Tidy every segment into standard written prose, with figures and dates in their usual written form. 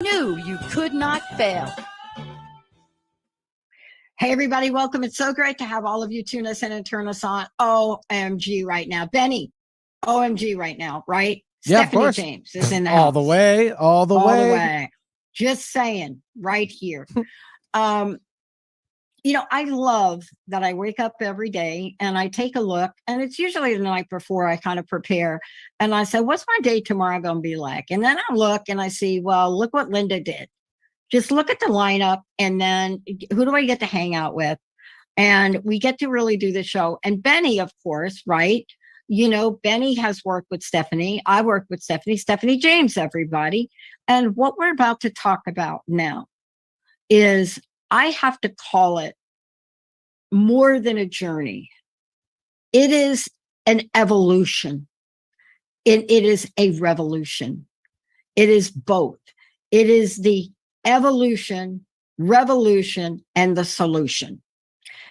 Knew you could not fail. Hey, everybody, welcome. It's so great to have all of you tune us in and turn us on. OMG right now. Benny, OMG right now, right? Yeah, Stephanie James is in the all house. the way, all the way. Just saying, right here. I love that I wake up every day and I take a look, and it's usually the night before I kind of prepare. And I say, what's my day tomorrow going to be like? And then I look and I see, well, look what Linda did. Just look at the lineup, and then who do I get to hang out with? And we get to really do the show. And Benny, of course, right? Benny has worked with Stephanie. I worked with Stephanie James, everybody. And what we're about to talk about now is, I have to call it more than a journey. It is an evolution. It is a revolution. It is both. It is the evolution, revolution, and the solution.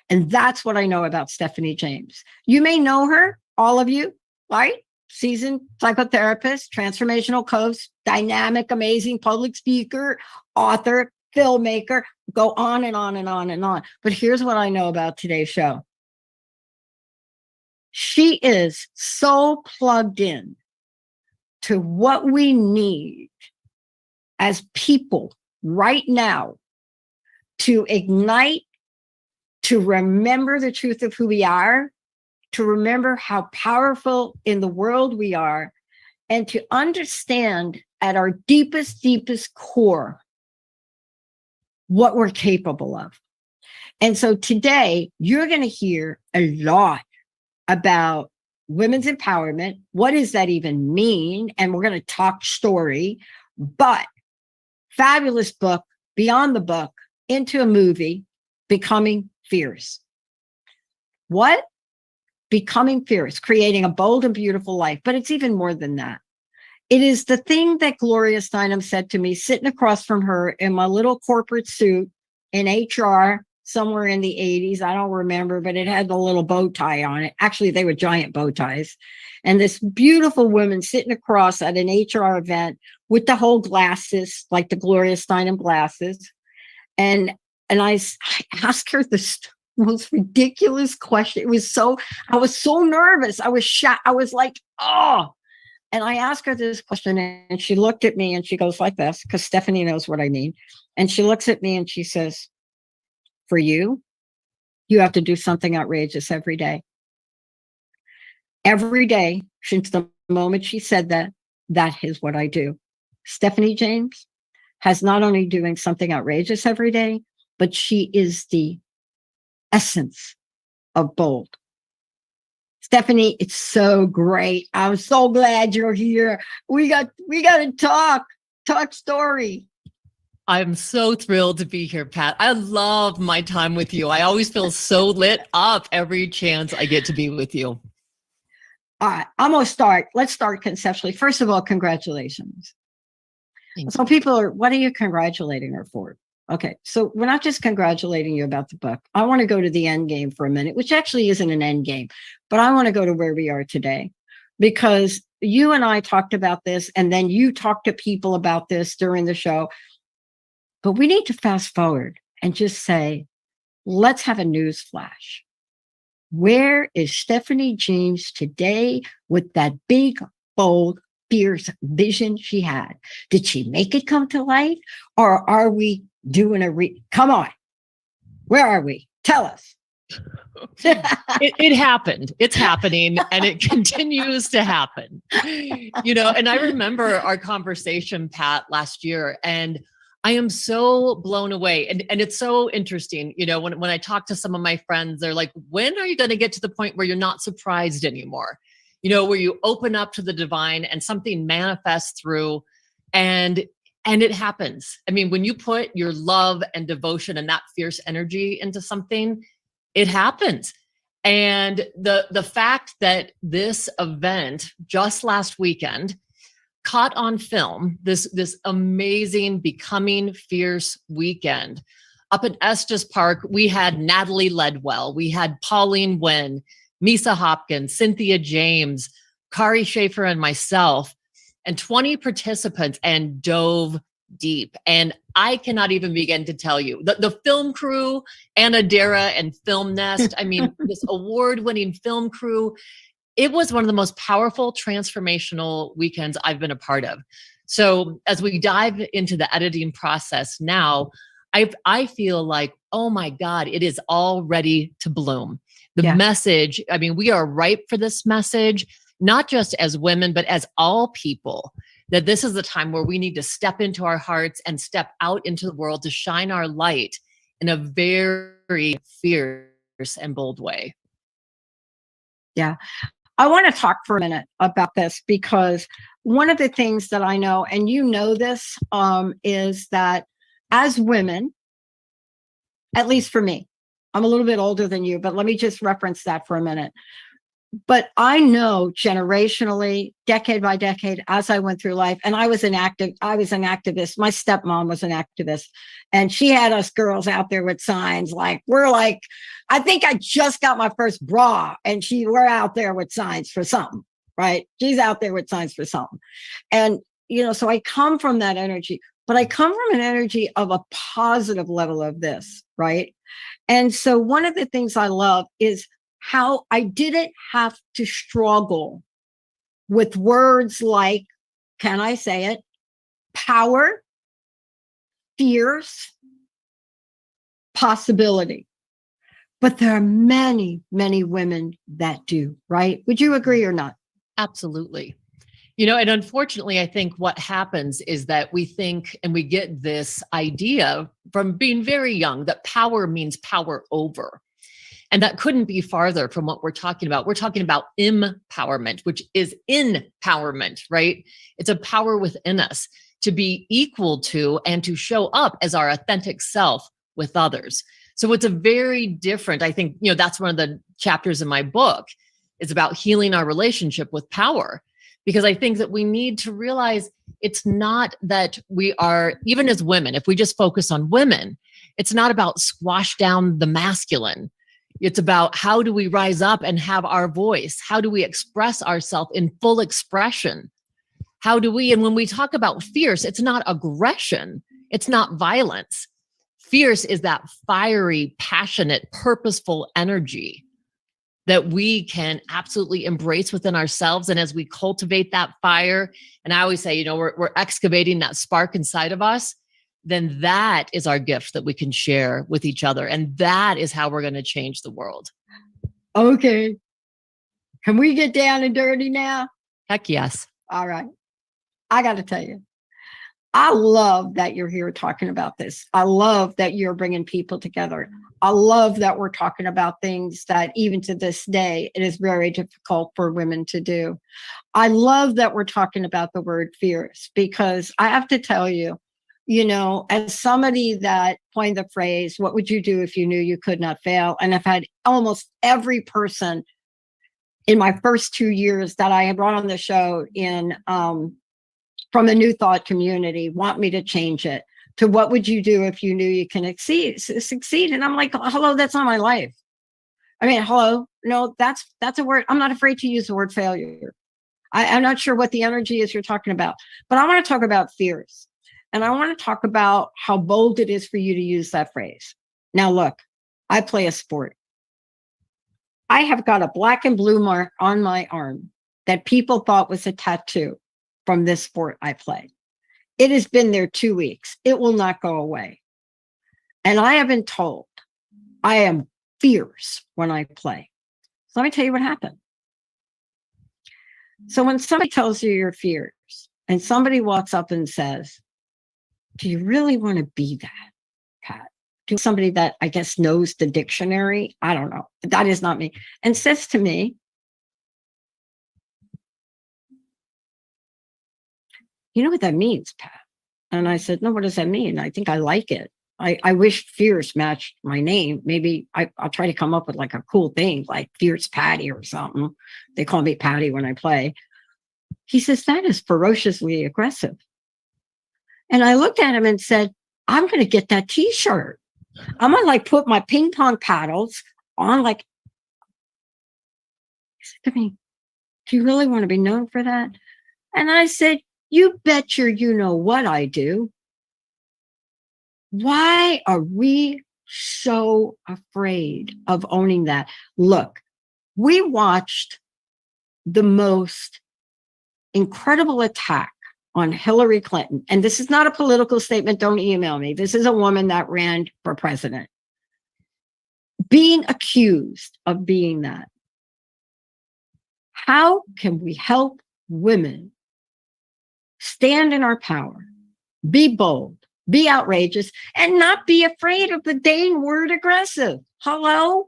And that's what I know about Stephanie James. You may know her, all of you, right? Seasoned psychotherapist, transformational coach, dynamic, amazing public speaker, author, filmmaker, go on and on and on and on. But here's what I know about today's show. She is so plugged in to what we need as people right now to ignite, to remember the truth of who we are, to remember how powerful in the world we are, and to understand at our deepest, deepest core what we're capable of. And so today you're going to hear a lot about women's empowerment. What does that even mean? And we're going to talk story, but fabulous book, beyond the book, into a movie, Becoming Fierce. What? Becoming Fierce, creating a bold and beautiful life. But it's even more than that. It is the thing that Gloria Steinem said to me, sitting across from her in my little corporate suit in HR somewhere in the 80s. I don't remember, but it had the little bow tie on it. Actually, they were giant bow ties. And this beautiful woman sitting across at an HR event with the whole glasses, like the Gloria Steinem glasses. And I asked her this most ridiculous question. I was so nervous. I was shocked. I was like, oh. And I asked her this question, and she looked at me and she goes like this, because Stephanie knows what I mean. And she looks at me and she says, for you, you have to do something outrageous every day. Every day, since the moment she said that, that is what I do. Stephanie James has not only doing something outrageous every day, but she is the essence of bold. Stephanie, it's so great. I'm so glad you're here. We got to talk story. I'm so thrilled to be here, Pat. I love my time with you. I always feel so lit up every chance I get to be with you. All right, I'm going to start. Let's start conceptually. First of all, congratulations. So people are, what are you congratulating her for? Okay, so we're not just congratulating you about the book. I want to go to the end game for a minute, which actually isn't an end game, but I want to go to where we are today, because you and I talked about this, and then you talked to people about this during the show. But we need to fast forward and just say, let's have a news flash. Where is Stephanie James today with that big, bold, fierce vision she had? Did she make it come to life? Or are we doing come on, where are we? Tell us. It happened. It's happening, and it continues to happen. And I remember our conversation, Pat, last year, and I am so blown away. And it's so interesting. When I talk to some of my friends, they're like, when are you going to get to the point where you're not surprised anymore? Where you open up to the divine and something manifests through, and it happens. I mean, when you put your love and devotion and that fierce energy into something, it happens. And the fact that this event just last weekend caught on film, this amazing Becoming Fierce weekend up at Estes Park, we had Natalie Ledwell, we had Pauline Wynn, Misa Hopkins, Cynthia James, Kari Schaefer, and myself, and 20 participants, and dove deep. And I cannot even begin to tell you the film crew, Anna Dara and Film Nest. I mean, this award-winning film crew, it was one of the most powerful transformational weekends I've been a part of. So as we dive into the editing process now, I feel like, oh my God, it is all ready to bloom. The message, I mean, we are ripe for this message, not just as women, but as all people, that this is the time where we need to step into our hearts and step out into the world to shine our light in a very fierce and bold way. Yeah. I want to talk for a minute about this, because one of the things that I know, and you know this, is that as women, at least for me, I'm a little bit older than you, but let me just reference that for a minute. But I know generationally, decade by decade, as I went through life, and I was an activist. My stepmom was an activist, and she had us girls out there with signs like, I think I just got my first bra, and we're out there with signs for something, right? She's out there with signs for something. And, so I come from that energy, but I come from an energy of a positive level of this, right? And so one of the things I love is how I didn't have to struggle with words like, can I say it? Power, fierce, possibility. But there are many, many women that do, right? Would you agree or not? Absolutely. And unfortunately, I think what happens is that we think, and we get this idea from being very young, that power means power over. And that couldn't be farther from what we're talking about. We're talking about empowerment, which is empowerment, right? It's a power within us to be equal to and to show up as our authentic self with others. So it's a very different, I think, that's one of the chapters in my book, is about healing our relationship with power. Because I think that we need to realize it's not that we are, even as women, if we just focus on women, it's not about squash down the masculine. It's about how do we rise up and have our voice? How do we express ourselves in full expression? And when we talk about fierce, it's not aggression. It's not violence. Fierce is that fiery, passionate, purposeful energy that we can absolutely embrace within ourselves. And as we cultivate that fire, and I always say, we're excavating that spark inside of us, then that is our gift that we can share with each other. And that is how we're going to change the world. Okay. Can we get down and dirty now? Heck yes. All right. I got to tell you, I love that you're here talking about this. I love that you're bringing people together. I love that we're talking about things that even to this day, it is very difficult for women to do. I love that we're talking about the word fierce, because I have to tell you, as somebody that coined the phrase, what would you do if you knew you could not fail? And I've had almost every person in my first 2 years that I have brought on the show from the New Thought community want me to change it to what would you do if you knew you can succeed? And I'm like, hello, that's not my life. I mean, hello, no, that's a word. I'm not afraid to use the word failure. I'm not sure what the energy is you're talking about, but I want to talk about fierce. And I want to talk about how bold it is for you to use that phrase. Now, look, I play a sport. I have got a black and blue mark on my arm that people thought was a tattoo from this sport I play. It has been there 2 weeks. It will not go away. And I have been told I am fierce when I play. So let me tell you what happened. So when somebody tells you you're fierce and somebody walks up and says, do you really want to be that, Pat? To somebody that I guess knows the dictionary, I don't know. That is not me. And says to me, you know what that means, Pat? And I said, no, what does that mean? I think I like it. I wish fierce matched my name. Maybe I'll try to come up with like a cool thing, like Fierce Patty or something. They call me Patty when I play. He says, that is ferociously aggressive. And I looked at him and said, I'm going to get that t-shirt. I'm going to like put my ping pong paddles on like, he said to me, do you really want to be known for that? And I said, you bet you know what I do. Why are we so afraid of owning that? Look, we watched the most incredible attack on Hillary Clinton. And this is not a political statement. Don't email me. This is a woman that ran for president, being accused of being that. How can we help women stand in our power, be bold, be outrageous, and not be afraid of the dang word aggressive? Hello?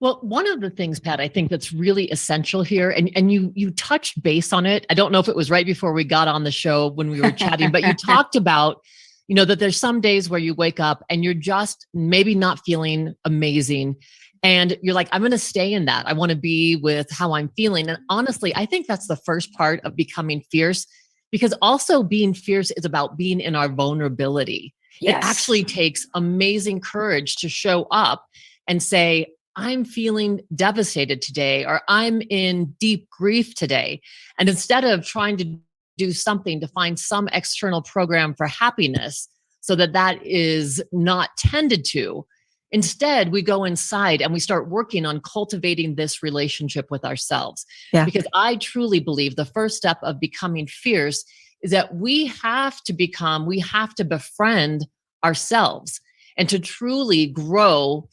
Well, one of the things, Pat, I think that's really essential here, and you touched base on it. I don't know if it was right before we got on the show when we were chatting, but you talked about, that there's some days where you wake up and you're just maybe not feeling amazing. And you're like, I'm going to stay in that. I want to be with how I'm feeling. And honestly, I think that's the first part of becoming fierce, because also being fierce is about being in our vulnerability. Yes. It actually takes amazing courage to show up and say, I'm feeling devastated today, or I'm in deep grief today. And instead of trying to do something to find some external program for happiness so that that is not tended to, instead we go inside and we start working on cultivating this relationship with ourselves. Yeah. Because I truly believe the first step of becoming fierce is that we have to befriend ourselves and to truly grow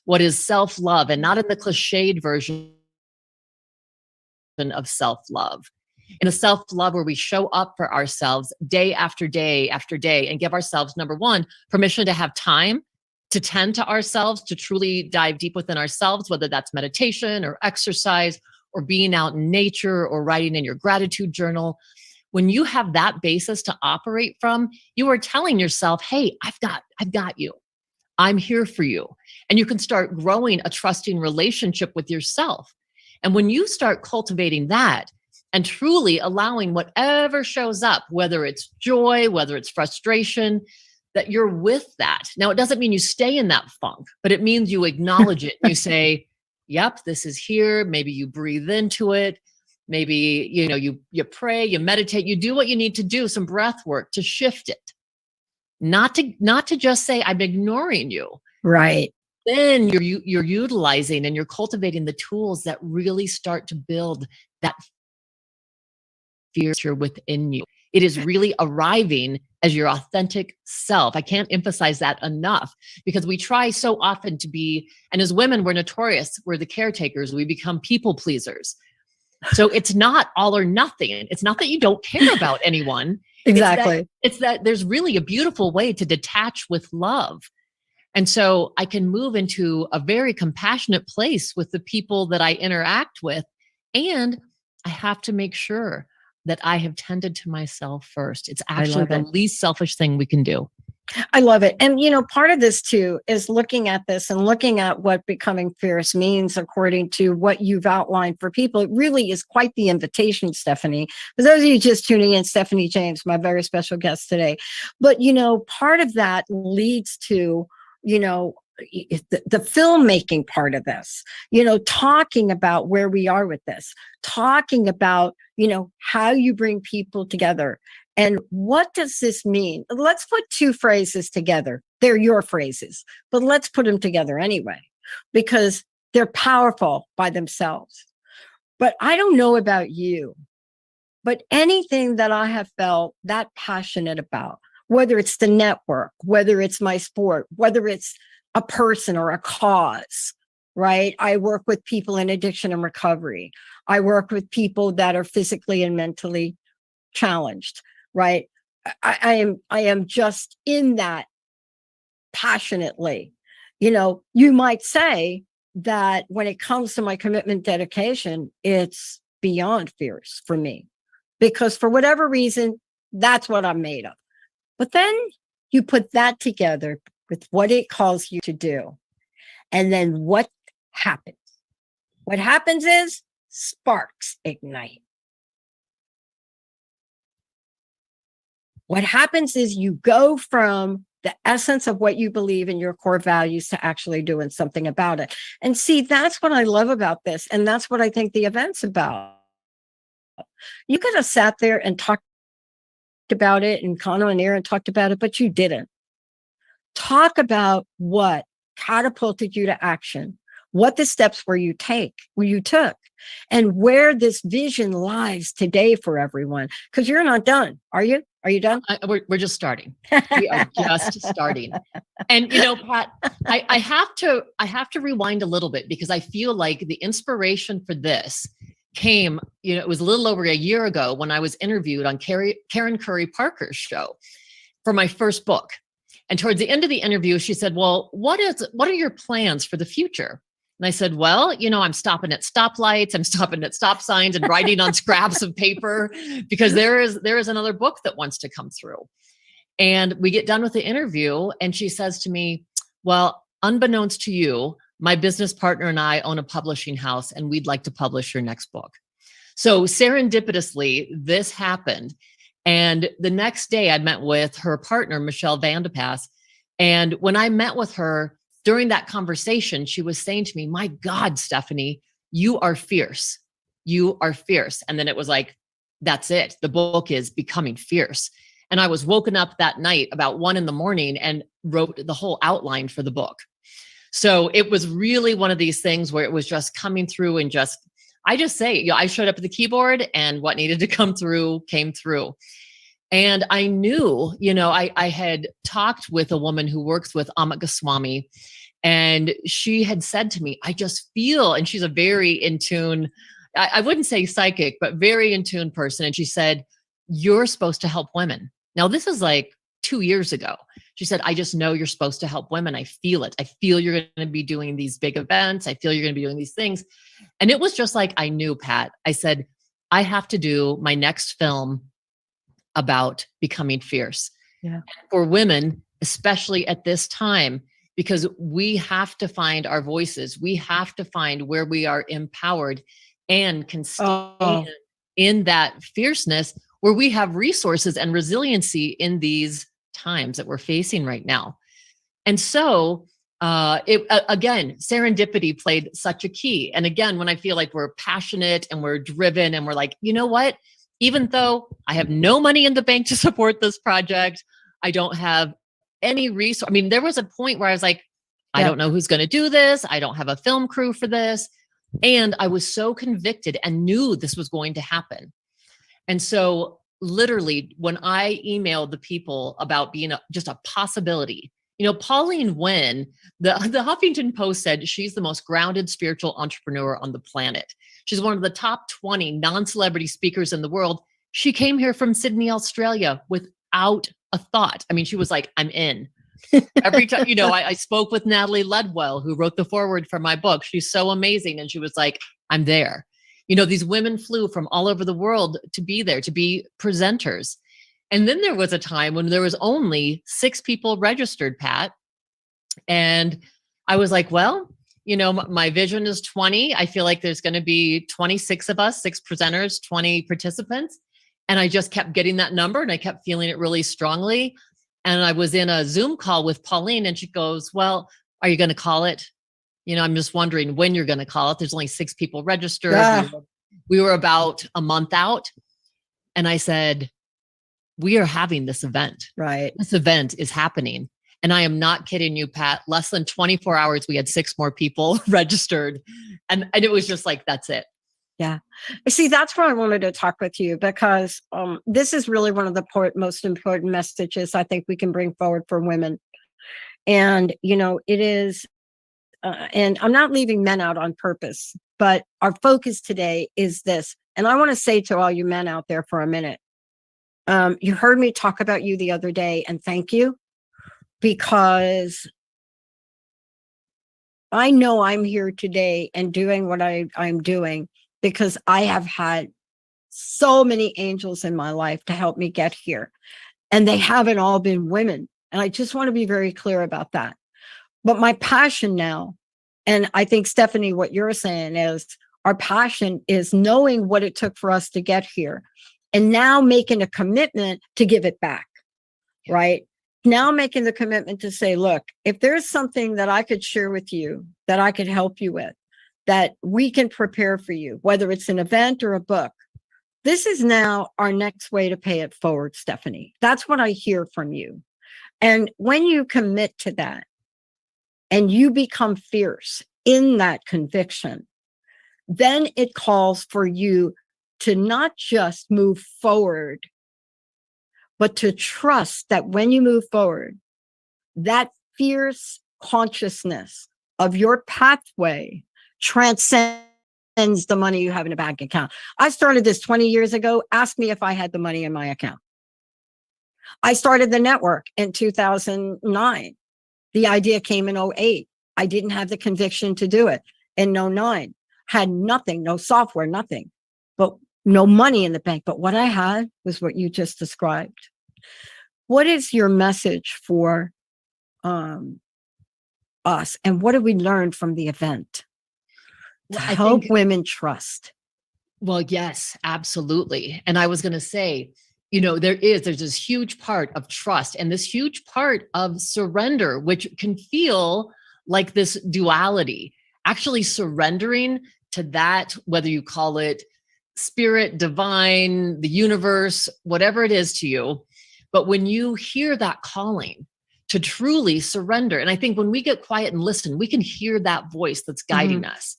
what is self-love, and not in the cliched version of self-love. In a self-love where we show up for ourselves day after day after day and give ourselves, number one, permission to have time to tend to ourselves, to truly dive deep within ourselves, whether that's meditation or exercise or being out in nature or writing in your gratitude journal. When you have that basis to operate from, you are telling yourself, hey, I've got you. I'm here for you. And you can start growing a trusting relationship with yourself. And when you start cultivating that and truly allowing whatever shows up, whether it's joy, whether it's frustration, that you're with that. Now, it doesn't mean you stay in that funk, but it means you acknowledge it. You say, yep, this is here. Maybe you breathe into it. Maybe, you pray, you meditate, you do what you need to do, some breath work to shift it. Not to just say, I'm ignoring you. Right. Then you're utilizing and you're cultivating the tools that really start to build that fear within you. It is really arriving as your authentic self. I can't emphasize that enough, because we try so often to be, and as women, we're notorious. We're the caretakers. We become people pleasers. So it's not all or nothing. It's not that you don't care about anyone. Exactly. It's that there's really a beautiful way to detach with love. And so I can move into a very compassionate place with the people that I interact with. And I have to make sure that I have tended to myself first. It's actually the least selfish thing we can do. I love it. And, part of this too is looking at this and looking at what becoming fierce means according to what you've outlined for people. It really is quite the invitation, Stephanie. For those of you just tuning in, Stephanie James, my very special guest today. But, part of that leads to, the filmmaking part of this, talking about where we are with this, talking about, how you bring people together. And what does this mean? Let's put two phrases together. They're your phrases, but let's put them together anyway, because they're powerful by themselves. But I don't know about you, but anything that I have felt that passionate about, whether it's the network, whether it's my sport, whether it's a person or a cause, right? I work with people in addiction and recovery. I work with people that are physically and mentally challenged. Right. I am just in that passionately. You might say that when it comes to my commitment dedication, it's beyond fierce for me, because for whatever reason, that's what I'm made of. But then you put that together with what it calls you to do. And then what happens? What happens is sparks ignite. What happens is you go from the essence of what you believe in your core values to actually doing something about it. And see, that's what I love about this. And that's what I think the event's about. You could have sat there and talked talked about it, and Connor and Aaron talked about it, but you didn't. Talk about what catapulted you to action, what the steps were you took, and where this vision lies today for everyone. Because you're not done, are you? Are you done? We're just starting. We are just starting. And Pat, I have to rewind a little bit, because I feel like the inspiration for this came, it was a little over a year ago when I was interviewed on Karen Curry Parker's show for my first book. And towards the end of the interview, she said, well, what are your plans for the future? And I said, well, I'm stopping at stoplights, I'm stopping at stop signs and writing on scraps of paper, because there is another book that wants to come through. And we get done with the interview, and she says to me, well, unbeknownst to you, my business partner and I own a publishing house, and we'd like to publish your next book. So serendipitously, this happened. And the next day I met with her partner, Michelle Vandepass. And when I met with her, during that conversation, she was saying to me, my God, Stephanie, you are fierce. You are fierce. And then it was like, that's it. The book is Becoming Fierce. And I was woken up that night about 1 a.m. and wrote the whole outline for the book. So it was really one of these things where it was just coming through, and I showed up at the keyboard, and what needed to come through came through. And I knew, I had talked with a woman who works with Amit Goswami, and she had said to me, I just feel, and she's a very in tune, I wouldn't say psychic, but very in tune person. And she said, you're supposed to help women. Now, this is like 2 years ago. She said, I just know you're supposed to help women. I feel it. I feel you're going to be doing these big events. I feel you're going to be doing these things. And it was just like, I knew, Pat. I said, I have to do my next film about becoming fierce. Yeah. For women, especially at this time, because we have to find our voices. We have to find where we are empowered and can stand in that fierceness, where we have resources and resiliency in these times that we're facing right now. And so again, serendipity played such a key. And again, when I feel like we're passionate and we're driven and we're like, you know what, even though I have no money in the bank to support this project, I don't have any resource. I mean, there was a point where I was like, I don't know who's going to do this. I don't have a film crew for this. And I was so convicted and knew this was going to happen. And so literally, when I emailed the people about being just a possibility, Pauline Wynn, the Huffington Post said she's the most grounded spiritual entrepreneur on the planet. She's one of the top 20 non-celebrity speakers in the world. She came here from Sydney, Australia without a thought. I mean, she was like, I'm in. Every time, I spoke with Natalie Ledwell, who wrote the foreword for my book. She's so amazing. And she was like, I'm there. These women flew from all over the world to be there, to be presenters. And then there was a time when there was only 6 people registered, Pat. And I was like, well, my vision is 20. I feel like there's going to be 26 of us, 6 presenters, 20 participants. And I just kept getting that number, and I kept feeling it really strongly. And I was in a Zoom call with Pauline, and she goes, well, are you going to call it? I'm just wondering when you're going to call it. There's only 6 people registered. Yeah. We were about a month out. And I said, we are having this event. Right. This event is happening. And I am not kidding you, Pat. Less than 24 hours, we had 6 more people registered. And it was just like, that's it. Yeah. See, that's why I wanted to talk with you, because this is really one of the most important messages I think we can bring forward for women. And, it is, and I'm not leaving men out on purpose, but our focus today is this. And I want to say to all you men out there for a minute, you heard me talk about you the other day, and thank you, because I know I'm here today and doing what I'm doing because I have had so many angels in my life to help me get here. And they haven't all been women. And I just want to be very clear about that. But my passion now, and I think, Stephanie, what you're saying is our passion is knowing what it took for us to get here, and now making a commitment to give it back, right? Now making the commitment to say, look, if there's something that I could share with you, that I could help you with, that we can prepare for you, whether it's an event or a book, This is now our next way to pay it forward, Stephanie. That's what I hear from you. And when you commit to that and you become fierce in that conviction, then it calls for you to not just move forward, but to trust that when you move forward, that fierce consciousness of your pathway transcends the money you have in a bank account. I started this 20 years ago. Ask me if I had the money in my account. I started the network in 2009. The idea came in 2008. I didn't have the conviction to do it. In 2009, had nothing, no software, nothing, but no money in the bank. But what I had was what you just described. What is your message for us? And what did we learn from the event to help women trust? Well, yes, absolutely. And I was going to say, you know, there's this huge part of trust and this huge part of surrender, which can feel like this duality. Actually surrendering to that, whether you call it spirit, divine, the universe, whatever it is to you. But when you hear that calling to truly surrender, and I think when we get quiet and listen, we can hear that voice that's guiding us.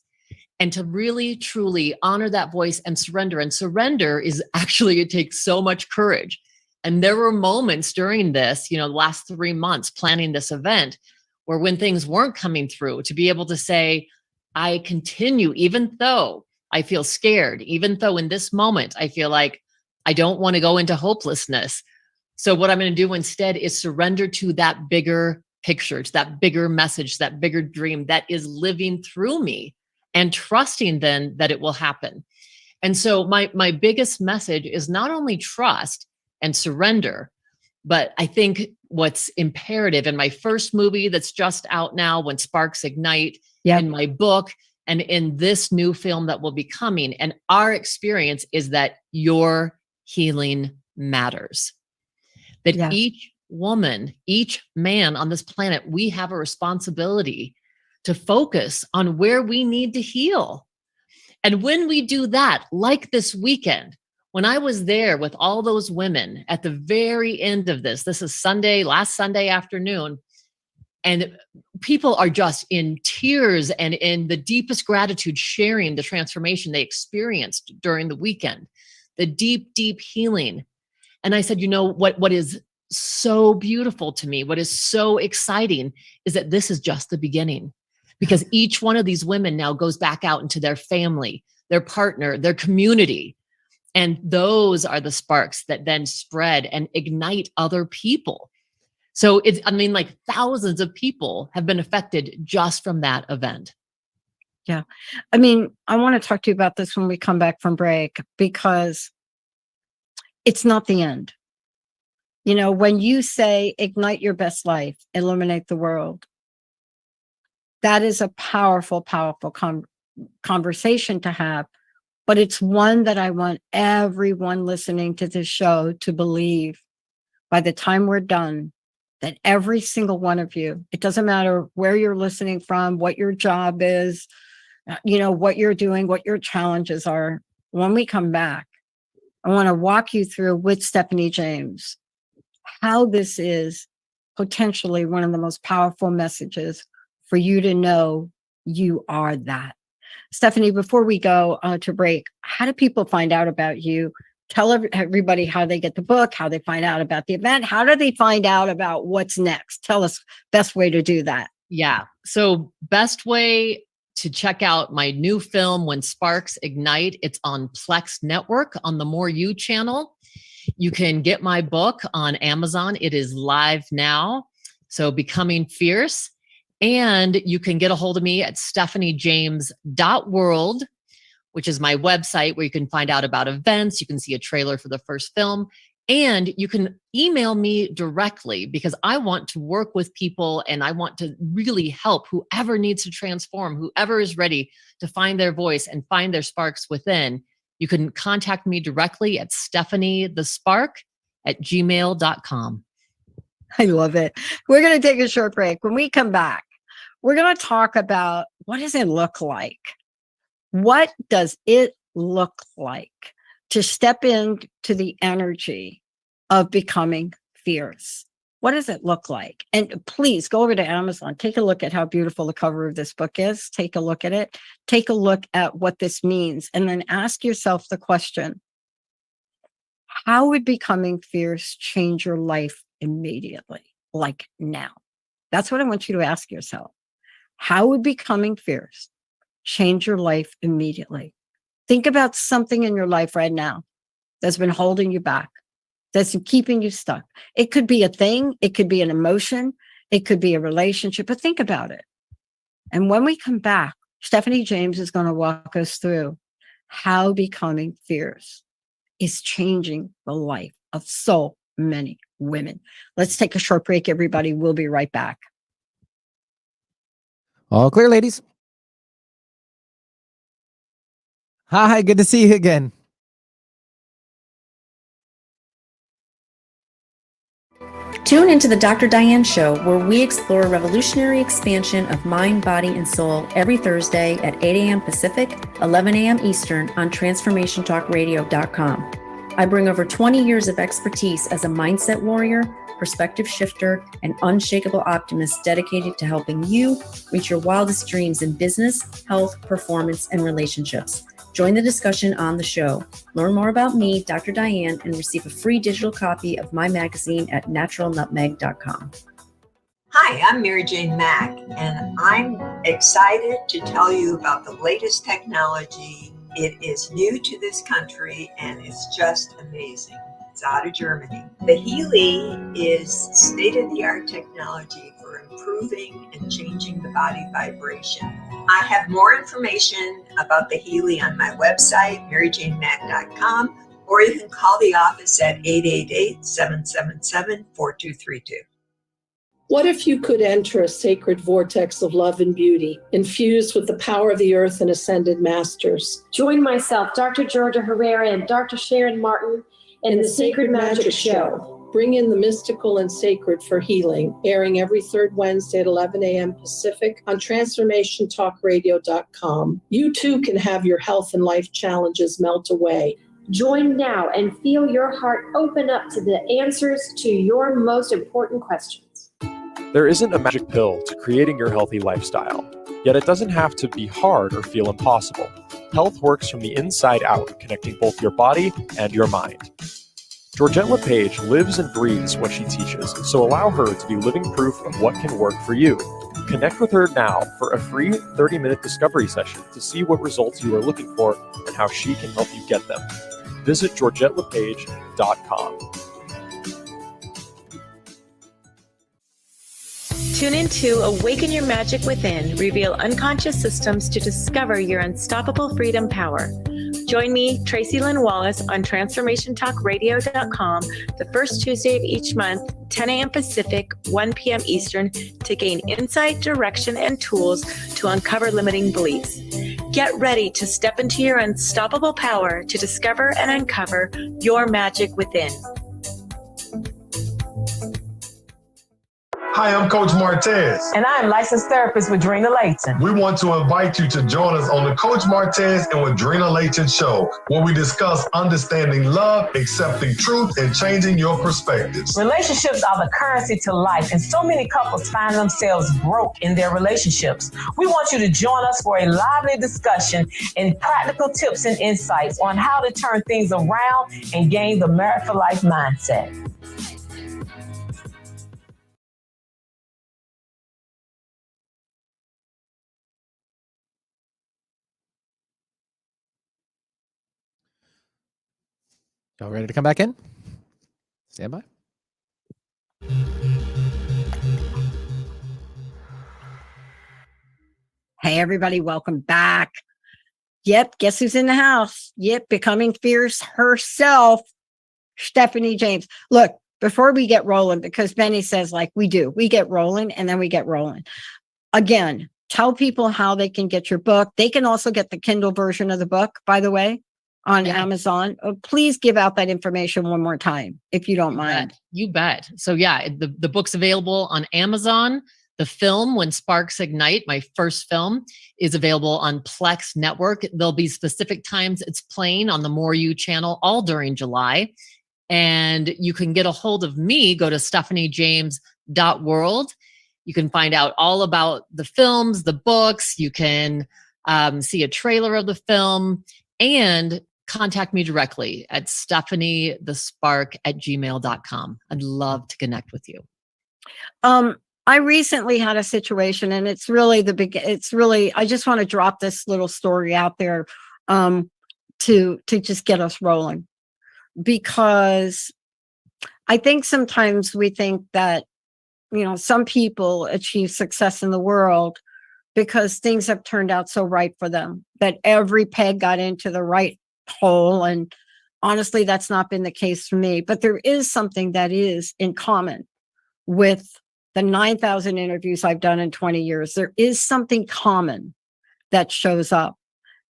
And to really, truly honor that voice and surrender. And surrender is actually, it takes so much courage. And there were moments during this, you know, the last 3 months planning this event, where when things weren't coming through, to be able to say, I continue, even though I feel scared, even though in this moment, I feel like I don't want to go into hopelessness. So what I'm going to do instead is surrender to that bigger picture, to that bigger message, that bigger dream that is living through me, and trusting then that it will happen. And so my biggest message is not only trust and surrender, but I think what's imperative in my first movie that's just out now, When Sparks Ignite, in my book, and in this new film that will be coming, and our experience is that your healing matters. That each woman, each man on this planet, we have a responsibility to focus on where we need to heal. And when we do that, like this weekend, when I was there with all those women at the very end of this is Sunday, last Sunday afternoon, and people are just in tears and in the deepest gratitude, sharing the transformation they experienced during the weekend, the deep, deep healing. And I said, you know, what is so beautiful to me, what is so exciting is that this is just the beginning. Because each one of these women now goes back out into their family, their partner, their community. And those are the sparks that then spread and ignite other people. So it's, I mean, like thousands of people have been affected just from that event. Yeah. I mean, I want to talk to you about this when we come back from break, because it's not the end. You know, when you say ignite your best life, illuminate the world, that is a powerful, powerful conversation to have. But it's one that I want everyone listening to this show to believe by the time we're done, that every single one of you, it doesn't matter where you're listening from, what your job is, you know, what you're doing, what your challenges are. When we come back, I want to walk you through with Stephanie James how this is potentially one of the most powerful messages for you to know you are that. Stephanie, before we go to break, how do people find out about you? Tell everybody how they get the book, how they find out about the event. How do they find out about what's next? Tell us best way to do that. Yeah. So best way to check out my new film, When Sparks Ignite, it's on Plex Network on the More You channel. You can get my book on Amazon. It is live now. So Becoming Fierce. And you can get a hold of me at stephaniejames.world, which is my website where you can find out about events. You can see a trailer for the first film. And you can email me directly, because I want to work with people and I want to really help whoever needs to transform, whoever is ready to find their voice and find their sparks within. You can contact me directly at stephaniethespark@gmail.com. I love it. We're going to take a short break. When we come back, we're going to talk about what does it look like? What does it look like to step into the energy of becoming fierce. What does it look like? And please go over to Amazon. Take a look at how beautiful the cover of this book is. Take a look at it. Take a look at what this means. And then ask yourself the question, how would becoming fierce change your life immediately? Like now? That's what I want you to ask yourself. How would becoming fierce change your life immediately? Think about something in your life right now that's been holding you back, that's keeping you stuck. It could be a thing, it could be an emotion, it could be a relationship, but think about it. And when we come back, Stephanie James is going to walk us through how becoming fierce is changing the life of so many women. Let's take a short break, everybody. We'll be right back. All clear, ladies. Hi, good to see you again. Tune into the Dr. Diane Show, where we explore a revolutionary expansion of mind, body, and soul every Thursday at 8 a.m. Pacific, 11 a.m. Eastern on TransformationTalkRadio.com. I bring over 20 years of expertise as a mindset warrior, perspective shifter, and unshakable optimist dedicated to helping you reach your wildest dreams in business, health, performance, and relationships. Join the discussion on the show. Learn more about me, Dr. Diane, and receive a free digital copy of my magazine at naturalnutmeg.com. Hi, I'm Mary Jane Mack, and I'm excited to tell you about the latest technology. It is new to this country, and it's just amazing. It's out of Germany. The Healy is state-of-the-art technology for improving and changing the body vibration. I have more information about the Healy on my website, maryjanemack.com, or you can call the office at 888-777-4232. What if you could enter a sacred vortex of love and beauty, infused with the power of the earth and ascended masters? Join myself, Dr. Georgia Herrera, and Dr. Sharon Martin in the Sacred Magic Show. Bring in the mystical and sacred for healing, airing every third Wednesday at 11 a.m. Pacific on TransformationTalkRadio.com. You too can have your health and life challenges melt away. Join now and feel your heart open up to the answers to your most important questions. There isn't a magic pill to creating your healthy lifestyle, yet it doesn't have to be hard or feel impossible. Health works from the inside out, connecting both your body and your mind. Georgette LePage lives and breathes what she teaches, so allow her to be living proof of what can work for you. Connect with her now for a free 30-minute discovery session to see what results you are looking for and how she can help you get them. Visit GeorgetteLePage.com. Tune in to Awaken Your Magic Within, reveal unconscious systems to discover your unstoppable freedom power. Join me, Tracy Lynn Wallace, on TransformationTalkRadio.com the first Tuesday of each month, 10 a.m. Pacific, 1 p.m. Eastern, to gain insight, direction, and tools to uncover limiting beliefs. Get ready to step into your unstoppable power to discover and uncover your magic within. Hi, I'm Coach Martez. And I'm licensed therapist with Drina Layton. We want to invite you to join us on the Coach Martez and with Drina Layton show, where we discuss understanding love, accepting truth, and changing your perspectives. Relationships are the currency to life, and so many couples find themselves broke in their relationships. We want you to join us for a lively discussion and practical tips and insights on how to turn things around and gain the Married for Life mindset. Y'all ready to come back in? Stand by. Hey, everybody, welcome back. Yep, guess who's in the house? Yep, becoming fierce herself, Stephanie James. Look, before we get rolling, because Benny says like we get rolling and then we get rolling. Again, tell people how they can get your book. They can also get the Kindle version of the book, by the way, on Amazon. Please give out that information one more time, if you don't mind. You bet. So yeah, the book's available on Amazon. The film, When Sparks Ignite, my first film, is available on Plex Network. There'll be specific times it's playing on the More You channel all during July. And you can get a hold of me, go to stephaniejamesa.world. You can find out all about the films, the books. You can see a trailer of the film and contact me directly at stephaniethespark@gmail.com. I'd love to connect with you. I recently had a situation, and it's really I just want to drop this little story out there to just get us rolling, because I think sometimes we think that, some people achieve success in the world because things have turned out so right for them, that every peg got into the right hole. And honestly, that's not been the case for me. But there is something that is in common with the 9,000 interviews I've done in 20 years. There is something common that shows up.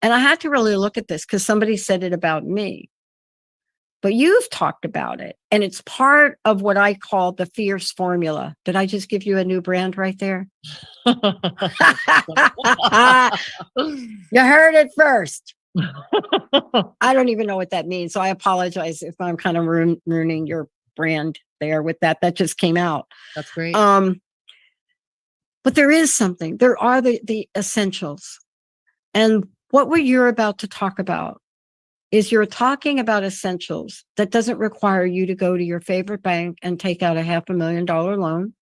And I had to really look at this because somebody said it about me. But you've talked about it. And it's part of what I call the fierce formula. Did I just give you a new brand right there? You heard it first. I don't even know what that means. So I apologize if I'm kind of ruining your brand there with that. That just came out. That's great. But there is something. There are the essentials. And what you're about to talk about is you're talking about essentials that doesn't require you to go to your favorite bank and take out a $500,000 loan,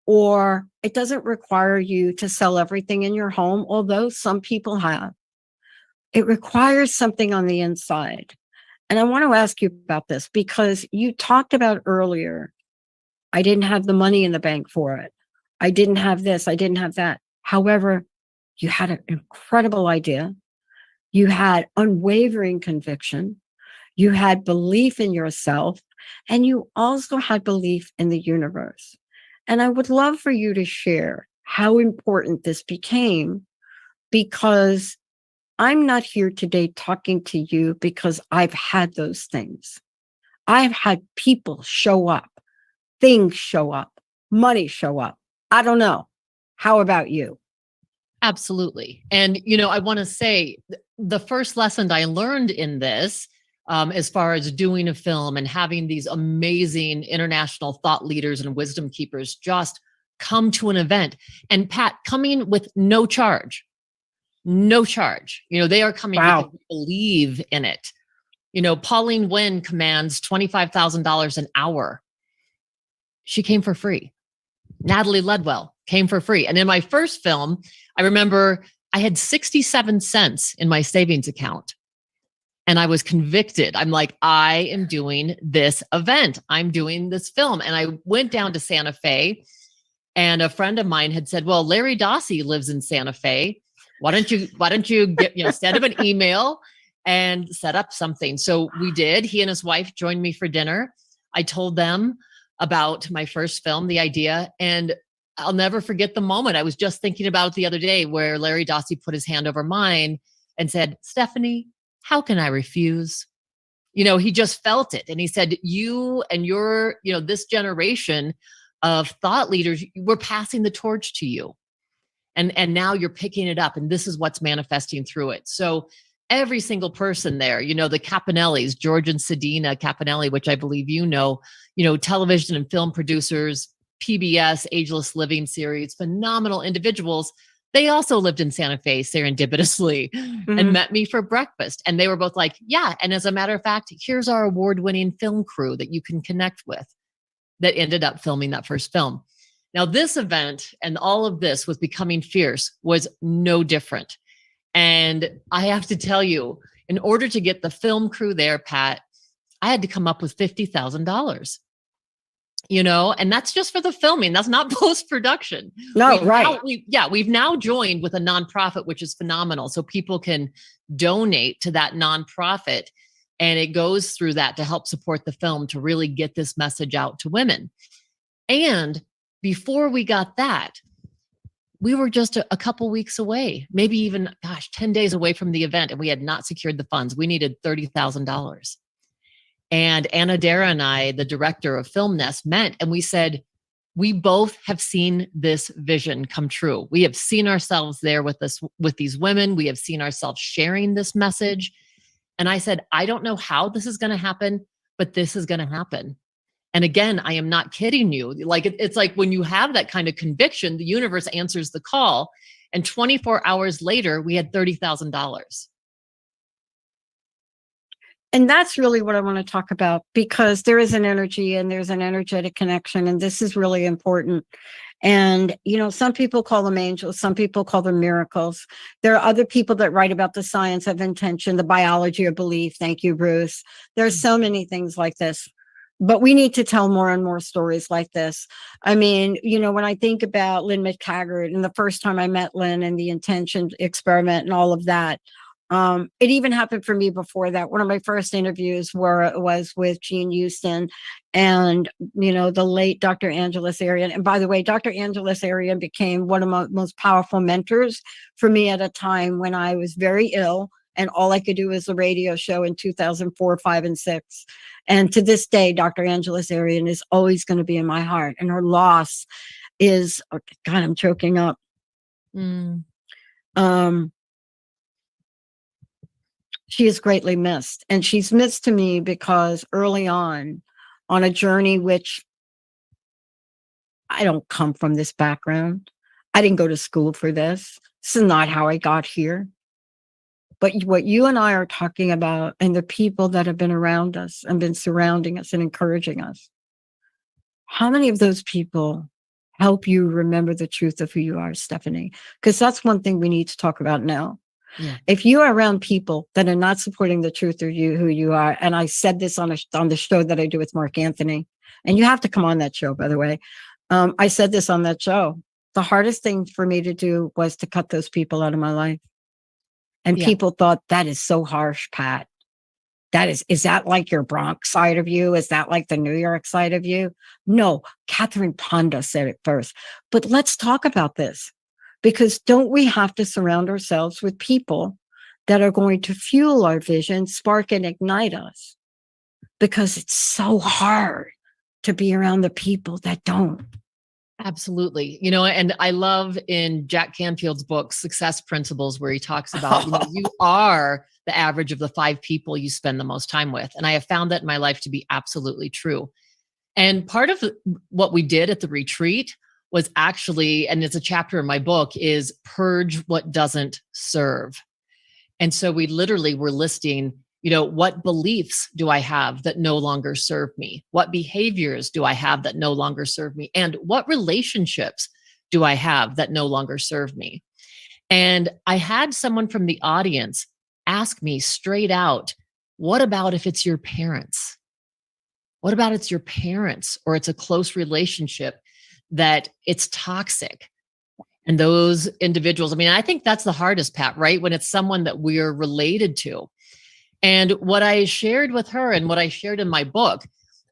or it doesn't require you to sell everything in your home, although some people have. It requires something on the inside. And I want to ask you about this because you talked about earlier, I didn't have the money in the bank for it. I didn't have this. I didn't have that. However, you had an incredible idea. You had unwavering conviction. You had belief in yourself. And you also had belief in the universe. And I would love for you to share how important this became, because I'm not here today talking to you because I've had those things. I've had people show up, things show up, money show up. I don't know. How about you? Absolutely. And, I want to say the first lesson I learned in this, as far as doing a film and having these amazing international thought leaders and wisdom keepers just come to an event, and Pat, coming with no charge. They are coming because they believe in it. Pauline Wynn commands $25,000 an hour. She came for free. Natalie Ledwell came for free. And in my first film, I remember I had 67 cents in my savings account. And I was convicted. I'm like, I am doing this event. I'm doing this film. And I went down to Santa Fe, and a friend of mine had said, well, Larry Dossey lives in Santa Fe. Why don't you get, send him an email and set up something? So we did. He and his wife joined me for dinner. I told them about my first film, the idea, and I'll never forget the moment. I was just thinking about it the other day where Larry Dossey put his hand over mine and said, Stephanie, how can I refuse? He just felt it. And he said, you and your, this generation of thought leaders, we're passing the torch to you. And now you're picking it up, and this is what's manifesting through it. So every single person there, the Caponellis, George and Sedina Caponelli, which I believe television and film producers, PBS, Ageless Living series, phenomenal individuals. They also lived in Santa Fe serendipitously and met me for breakfast. And they were both like, yeah. And as a matter of fact, here's our award-winning film crew that you can connect with that ended up filming that first film. Now, this event and all of this with Becoming Fierce was no different. And I have to tell you, in order to get the film crew there, Pat, I had to come up with $50,000. And that's just for the filming. That's not post-production. No, right. We've now joined with a nonprofit, which is phenomenal. So people can donate to that nonprofit, and it goes through that to help support the film to really get this message out to women. And before we got that, we were just a couple weeks away, maybe even, 10 days away from the event, and we had not secured the funds. We needed $30,000. And Anna Dara and I, the director of Film Nest, met, and we said, we both have seen this vision come true. We have seen ourselves there with these women. We have seen ourselves sharing this message. And I said, I don't know how this is going to happen, but this is going to happen. And again, I am not kidding you. Like it's like when you have that kind of conviction, the universe answers the call. And 24 hours later, we had $30,000. And that's really what I want to talk about, because there is an energy and there's an energetic connection. And this is really important. And, some people call them angels. Some people call them miracles. There are other people that write about the science of intention, the biology of belief. Thank you, Bruce. There's so many things like this. But we need to tell more and more stories like this. I mean, when I think about Lynn McTaggart and the first time I met Lynn and the intention experiment and all of that, it even happened for me before that. One of my first interviews was with Jean Houston and, the late Dr. Angeles Arian. And by the way, Dr. Angeles Arian became one of my most powerful mentors for me at a time when I was very ill. And all I could do was a radio show in 2004, 5, and 6. And to this day, Dr. Angeles Arian is always going to be in my heart. And her loss is, oh God, I'm choking up. She is greatly missed. And she's missed to me because early on a journey, which I don't come from this background. I didn't go to school for this. This is not how I got here. But what you and I are talking about and the people that have been around us and been surrounding us and encouraging us, how many of those people help you remember the truth of who you are, Stephanie? Because that's one thing we need to talk about now. Yeah. If you are around people that are not supporting the truth of you, who you are, and I said this on the show that I do with Mark Anthony, and you have to come on that show, by the way. I said this on that show. The hardest thing for me to do was to cut those people out of my life. And people thought, that is so harsh, Pat. Is that like your Bronx side of you? Is that like the New York side of you? No, Catherine Ponda said it first. But let's talk about this, because don't we have to surround ourselves with people that are going to fuel our vision, spark and ignite us? Because it's so hard to be around the people that don't. Absolutely. And I love in Jack Canfield's book, Success Principles, where he talks about, you are the average of the 5 people you spend the most time with. And I have found that in my life to be absolutely true. And part of what we did at the retreat was actually, and it's a chapter in my book, is purge what doesn't serve. And so we literally were listing, what beliefs do I have that no longer serve me? What behaviors do I have that no longer serve me? And what relationships do I have that no longer serve me? And I had someone from the audience ask me straight out, what about if it's your parents? What about it's your parents or it's a close relationship that it's toxic? And those individuals, I think that's the hardest, Pat, right? When it's someone that we're related to. And what I shared with her and what I shared in my book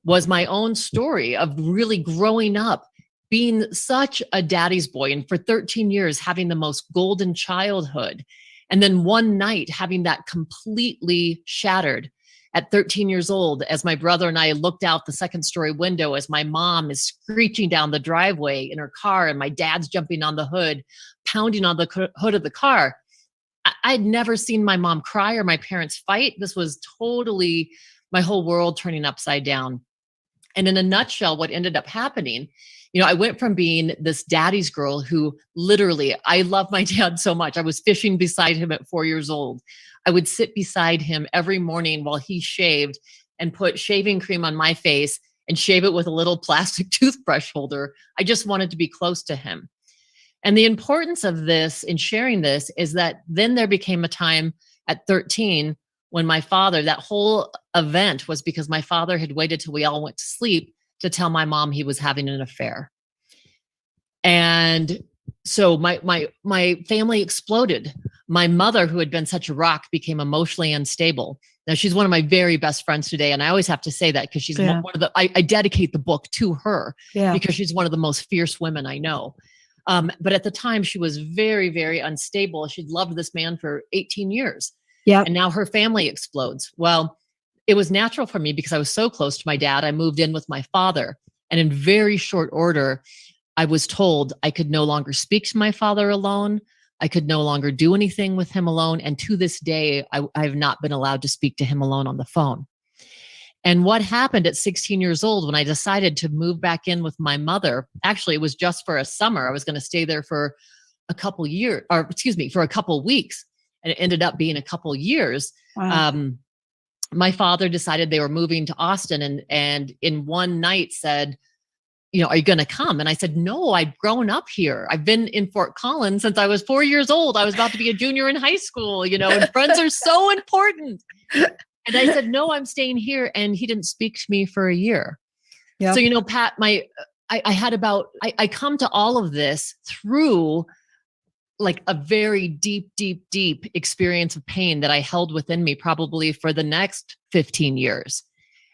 was my own story of really growing up, being such a daddy's boy, and for 13 years having the most golden childhood. And then one night having that completely shattered at 13 years old, as my brother and I looked out the second story window as my mom is screeching down the driveway in her car and my dad's jumping on the hood, pounding on the hood of the car. I'd never seen my mom cry or my parents fight. This was totally my whole world turning upside down. And in a nutshell, what ended up happening, I went from being this daddy's girl who literally, I love my dad so much. I was fishing beside him at 4 years old. I would sit beside him every morning while he shaved and put shaving cream on my face and shave it with a little plastic toothbrush holder. I just wanted to be close to him. And the importance of this in sharing this is that then there became a time at 13 when my father, that whole event was because my father had waited till we all went to sleep to tell my mom he was having an affair. And so my family exploded. My mother, who had been such a rock, became emotionally unstable. Now she's one of my very best friends today. And I always have to say that because she's one of the, I dedicate the book to her because she's one of the most fierce women I know. But at the time she was very, very unstable. She'd loved this man for 18 years. Yeah. And now her family explodes. Well, it was natural for me because I was so close to my dad. I moved in with my father. And in very short order, I was told I could no longer speak to my father alone. I could no longer do anything with him alone. And to this day, I have not been allowed to speak to him alone on the phone. And what happened at 16 years old when I decided to move back in with my mother, actually, it was just for a summer. I was going to stay there for a couple years, or excuse me, for a couple weeks. And it ended up being a couple years. Wow. My father decided they were moving to Austin and in one night said, are you going to come? And I said, no, I've grown up here. I've been in Fort Collins since I was 4 years old. I was about to be a junior in high school, and friends are so important. And I said, no, I'm staying here. And he didn't speak to me for a year. Yep. So, Pat, I come to all of this through like a very deep, deep, deep experience of pain that I held within me probably for the next 15 years.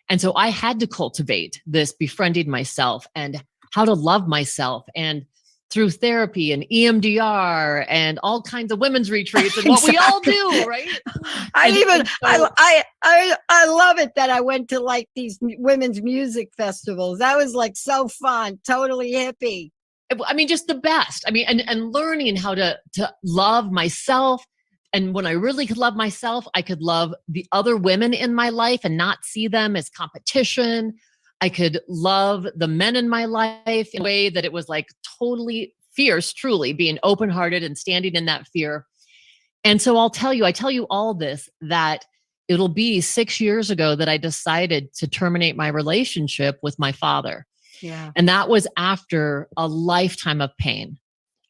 And so I had to cultivate this befriending myself and how to love myself, and through therapy and EMDR and all kinds of women's retreats and what we all do, right? I love it that I went to like these women's music festivals. That was like so fun, totally hippie. I mean, just the best. I mean, and learning how to love myself. And when I really could love myself, I could love the other women in my life and not see them as competition. I could love the men in my life in a way that it was like totally fierce, truly being open-hearted and standing in that fear. And so I tell you all this, that it'll be 6 years ago that I decided to terminate my relationship with my father. Yeah. And that was after a lifetime of pain,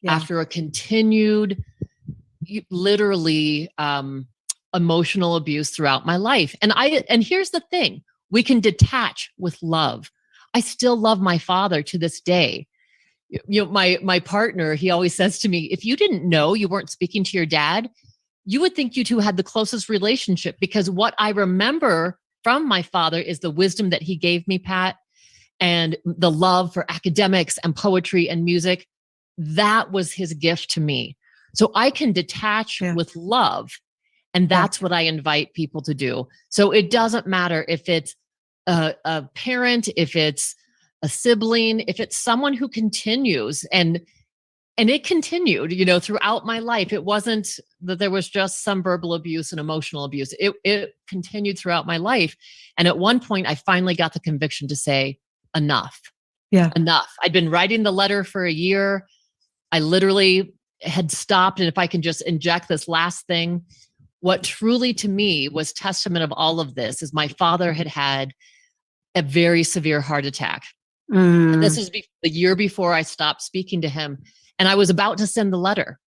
after a continued, literally emotional abuse throughout my life. And here's the thing, we can detach with love. I still love my father to this day. My partner, he always says to me, if you didn't know you weren't speaking to your dad, you would think you two had the closest relationship, because what I remember from my father is the wisdom that he gave me, Pat, and the love for academics and poetry and music. That was his gift to me. So I can detach with love. And that's what I invite people to do. So it doesn't matter if it's a parent, if it's a sibling, if it's someone who continues, and it continued, throughout my life. It wasn't that there was just some verbal abuse and emotional abuse. It continued throughout my life. And at one point I finally got the conviction to say, enough. Yeah. Enough. I'd been writing the letter for a year. I literally had stopped. And if I can just inject this last thing, what truly to me was testament of all of this is my father had a very severe heart attack. And this is the year before I stopped speaking to him. And I was about to send the letter,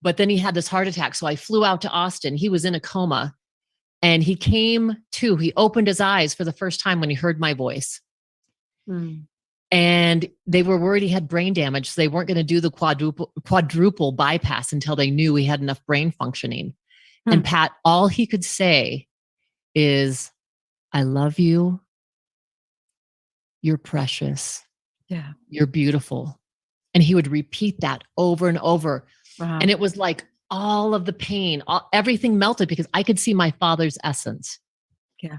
but then he had this heart attack. So I flew out to Austin. He was in a coma, and he came to, he opened his eyes for the first time when he heard my voice. And they were worried he had brain damage. So they weren't going to do the quadruple bypass until they knew he had enough brain functioning. And Pat, all he could say is, I love you. You're precious. Yeah. You're beautiful. And he would repeat that over and over. Wow. And it was like all of the pain, everything melted because I could see my father's essence. Yeah.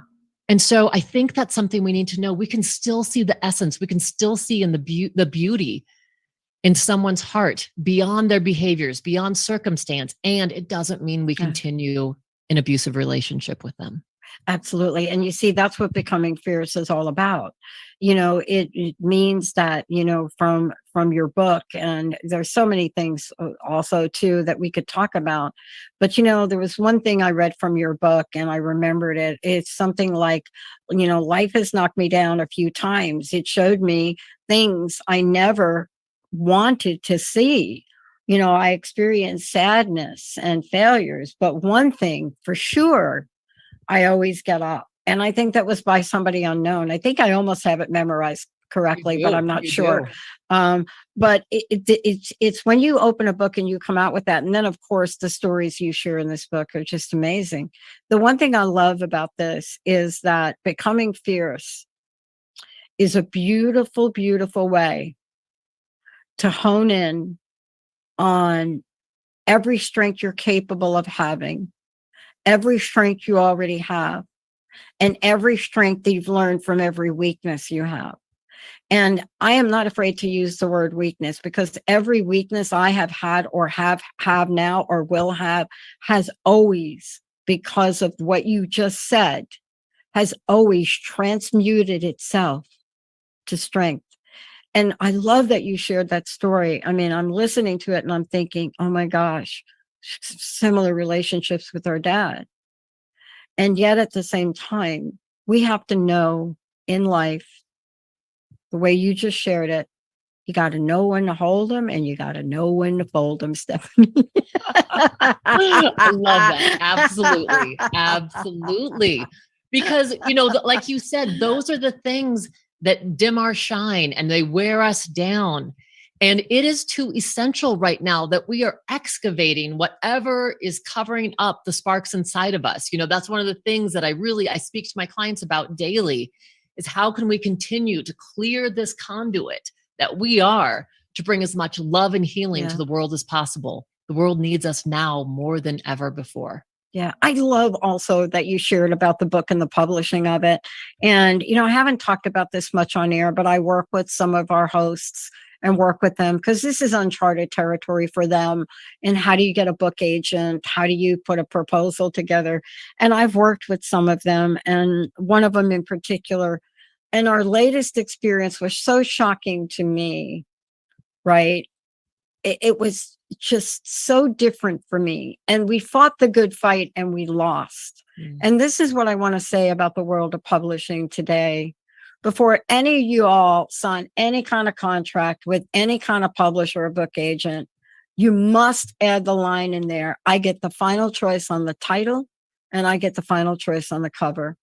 And so I think that's something we need to know. We can still see the essence. We can still see in the beauty in someone's heart beyond their behaviors, beyond circumstance. And it doesn't mean we continue an abusive relationship with them. Absolutely. And you see, that's what Becoming Fierce is all about. It means that, from your book, and there's so many things also too that we could talk about. But, there was one thing I read from your book and I remembered it. It's something like, life has knocked me down a few times. It showed me things I never wanted to see. I experienced sadness and failures, but one thing for sure, I always get up. And I think that was by somebody unknown. I think I almost have it memorized correctly, but I'm not sure. But it's when you open a book and you come out with that. And then, of course, the stories you share in this book are just amazing. The one thing I love about this is that Becoming Fierce is a beautiful, beautiful way to hone in on every strength you're capable of having, every strength you already have, and every strength that you've learned from every weakness you have. And I am not afraid to use the word weakness, because every weakness I have had or have now or will have has always, because of what you just said, has always transmuted itself to strength. And I love that you shared that story. I mean, I'm listening to it and I'm thinking, oh my gosh, similar relationships with our dad. And yet at the same time, we have to know in life, the way you just shared it, you got to know when to hold them and you got to know when to fold them, Stephanie. I love that. Absolutely. Absolutely. Because, like you said, those are the things that dim our shine and they wear us down. And it is too essential right now that we are excavating whatever is covering up the sparks inside of us. That's one of the things that I speak to my clients about daily, is how can we continue to clear this conduit that we are, to bring as much love and healing to the world as possible. The world needs us now more than ever before. Yeah, I love also that you shared about the book and the publishing of it. And, I haven't talked about this much on air, but I work with some of our hosts and work with them because this is uncharted territory for them. And how do you get a book agent? How do you put a proposal together? And I've worked with some of them, and one of them in particular. And our latest experience was so shocking to me, right? It was just so different for me. And we fought the good fight and we lost. And this is what I want to say about the world of publishing today. Before any of you all sign any kind of contract with any kind of publisher or book agent, you must add the line in there: I get the final choice on the title and I get the final choice on the cover.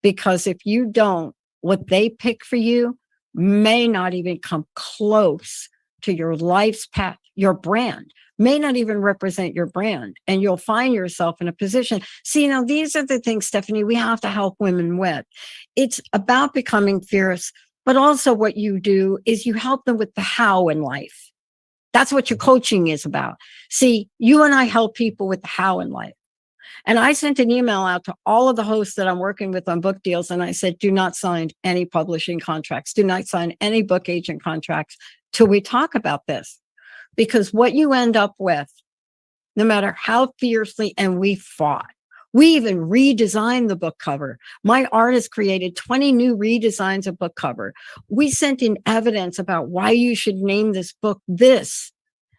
Because if you don't, what they pick for you may not even come close to your life's path. Your brand may not even represent your brand, and you'll find yourself in a position. See, now these are the things, Stephanie, we have to help women with. It's about becoming fierce, but also what you do is you help them with the how in life. That's what your coaching is about. See, you and I help people with the how in life. And I sent an email out to all of the hosts that I'm working with on book deals. And I said, do not sign any publishing contracts. Do not sign any book agent contracts till we talk about this. Because what you end up with, no matter how fiercely, and we fought, we even redesigned the book cover. My artist created 20 new redesigns of book cover. We sent in evidence about why you should name this book this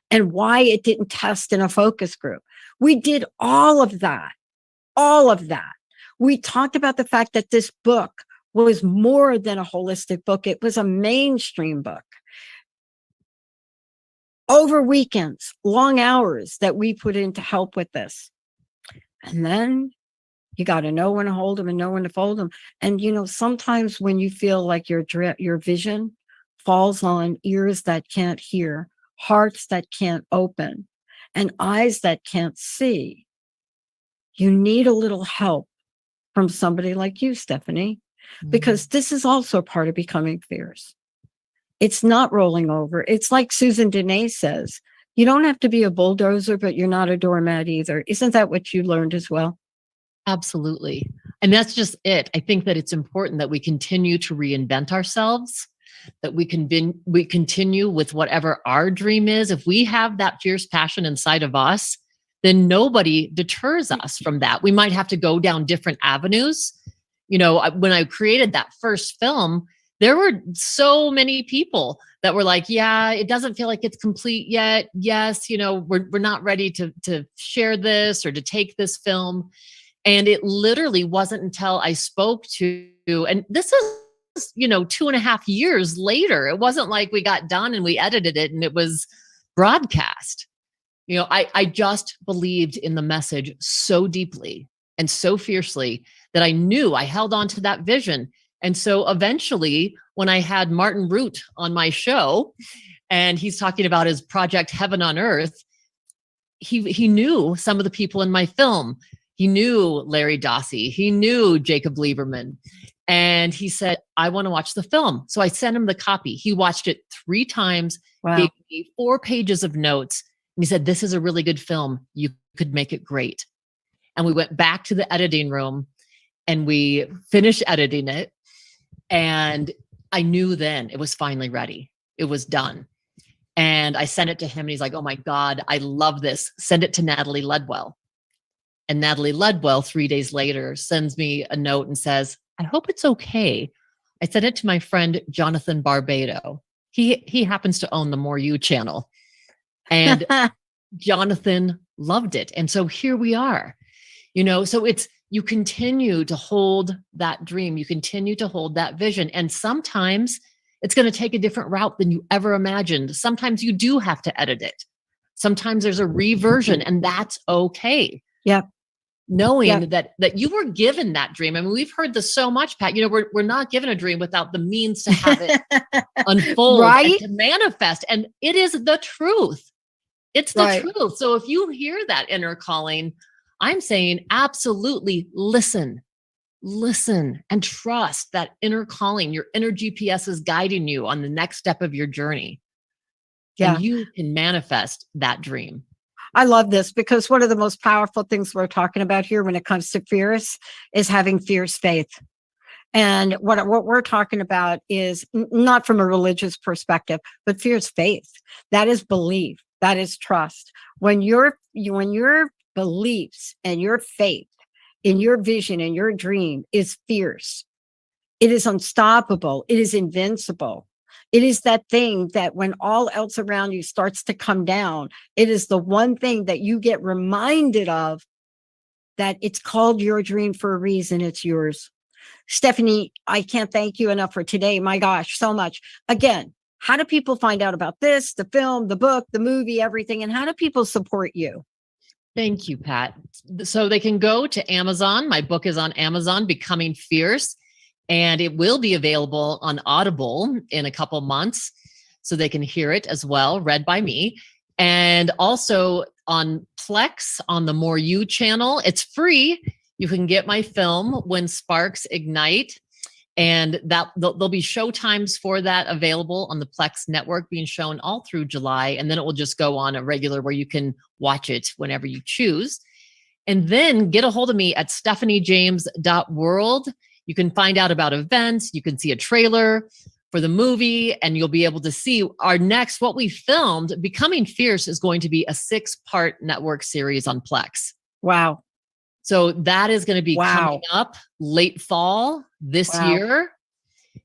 and why it didn't test in a focus group. We did all of that. All of that. We talked about the fact that this book was more than a holistic book. It was a mainstream book. Over weekends, long hours that we put in to help with this. And then you got to know when to hold them and know when to fold them. And, sometimes when you feel like your vision falls on ears that can't hear, hearts that can't open, and eyes that can't see, you need a little help from somebody like you, Stephanie, because this is also part of becoming fierce. It's not rolling over. It's like Susan Dene says, you don't have to be a bulldozer, but you're not a doormat either. Isn't that what you learned as well? Absolutely. And that's just it. I think that it's important that we continue to reinvent ourselves, that we continue with whatever our dream is. If we have that fierce passion inside of us, then nobody deters us from that. We might have to go down different avenues. When I created that first film, there were so many people that were like, yeah, it doesn't feel like it's complete yet. Yes, we're not ready to share this or to take this film. And it literally wasn't until I spoke to, and this is, 2.5 years later. It wasn't like we got done and we edited it and it was broadcast. I just believed in the message so deeply and so fiercely that I knew I held on to that vision. And so eventually, when I had Martin Root on my show, and he's talking about his project Heaven on Earth, he knew some of the people in my film. He knew Larry Dossey. He knew Jacob Lieberman. And he said, I want to watch the film. So I sent him the copy. He watched it 3 times, gave me 4 pages of notes. And he said, this is a really good film. You could make it great. And we went back to the editing room and we finished editing it. And I knew then it was finally ready. It was done. And I sent it to him and he's like, oh my God, I love this. Send it to Natalie Ledwell. And Natalie Ledwell, 3 days later, sends me a note and says, I hope it's okay. I sent it to my friend, Jonathan Barbado. He happens to own the More You channel. And Jonathan loved it. And so here we are, so you continue to hold that dream. You continue to hold that vision. And sometimes it's going to take a different route than you ever imagined. Sometimes you do have to edit it. Sometimes there's a reversion, and that's okay. Yep. Knowing that you were given that dream. I mean, we've heard this so much, Pat. We're not given a dream without the means to have it unfold and to manifest. And it is the truth. It's the truth. So if you hear that inner calling, I'm saying absolutely listen and trust that inner calling. Your inner GPS is guiding you on the next step of your journey. Yeah. And you can manifest that dream. I love this because one of the most powerful things we're talking about here when it comes to fierce is having fierce faith. And what we're talking about is not from a religious perspective, but fierce faith. That is belief. That is trust. When your beliefs and your faith in your vision and your dream is fierce, it is unstoppable. It is invincible. It is that thing that when all else around you starts to come down, it is the one thing that you get reminded of, that it's called your dream for a reason. It's yours. Stephanie, I can't thank you enough for today. My gosh, so much. Again, how do people find out about this, the film, the book, the movie, everything? And how do people support you? Thank you, Pat. So they can go to Amazon. My book is on Amazon, Becoming Fierce. And it will be available on Audible in a couple months, so they can hear it as well, read by me. And also on Plex, on the More You channel. It's free. You can get my film, When Sparks Ignite. And that there'll be show times for that available on the Plex network, being shown all through July. And then it will just go on a regular where you can watch it whenever you choose. And then get a hold of me at stephaniejames.world. You can find out about events. You can see a trailer for the movie, and you'll be able to see our next, what we filmed. Becoming Fierce is going to be a 6-part network series on Plex. Wow. So that is going to be coming up late fall this year.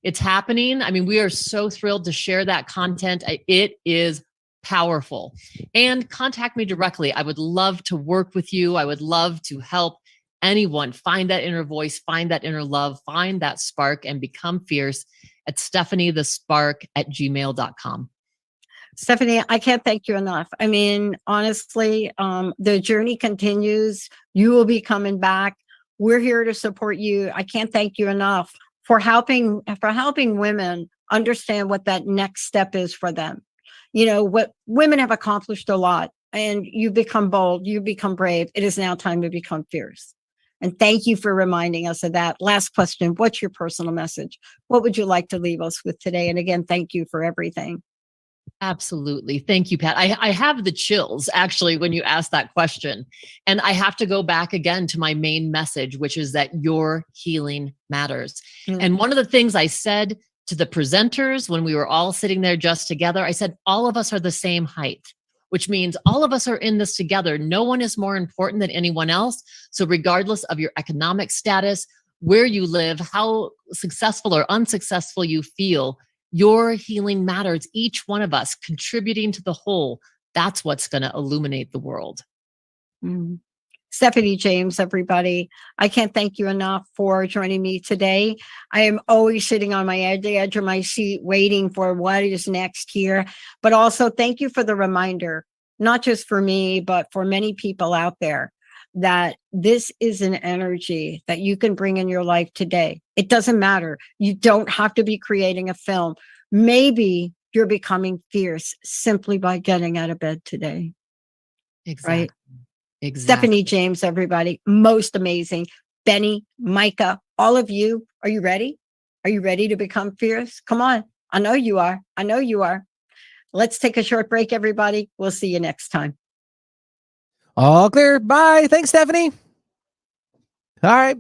It's happening. I mean, we are so thrilled to share that content. It is powerful. And contact me directly. I would love to work with you. I would love to help anyone find that inner voice, find that inner love, find that spark, and become fierce at stephaniethespark@gmail.com. Stephanie, I can't thank you enough. I mean, honestly, the journey continues. You will be coming back. We're here to support you. I can't thank you enough for helping women understand what that next step is for them. What women have accomplished a lot, and you become bold, you become brave. It is now time to become fierce. And thank you for reminding us of that. Last question. What's your personal message? What would you like to leave us with today? And again, thank you for everything. Absolutely. Thank you, Pat. I have the chills actually when you ask that question. And I have to go back again to my main message, which is that your healing matters. Mm-hmm. And one of the things I said to the presenters when we were all sitting there just together, I said, all of us are the same height, which means all of us are in this together. No one is more important than anyone else. So regardless of your economic status, where you live, how successful or unsuccessful you feel, your healing matters. Each one of us contributing to the whole. That's what's going to illuminate the world. Mm. Stephanie James, everybody. I can't thank you enough for joining me today. I am always sitting on the edge of my seat waiting for what is next here. But also thank you for the reminder, not just for me, but for many people out there, that this is an energy that you can bring in your life today. It doesn't matter. You don't have to be creating a film. Maybe you're becoming fierce simply by getting out of bed today. Exactly. Right? Exactly. Stephanie James, everybody, most amazing. Benny, Micah, all of you, are you ready? Are you ready to become fierce? Come on. I know you are. I know you are. Let's take a short break, everybody. We'll see you next time. All clear. Bye. Thanks, Stephanie. All right.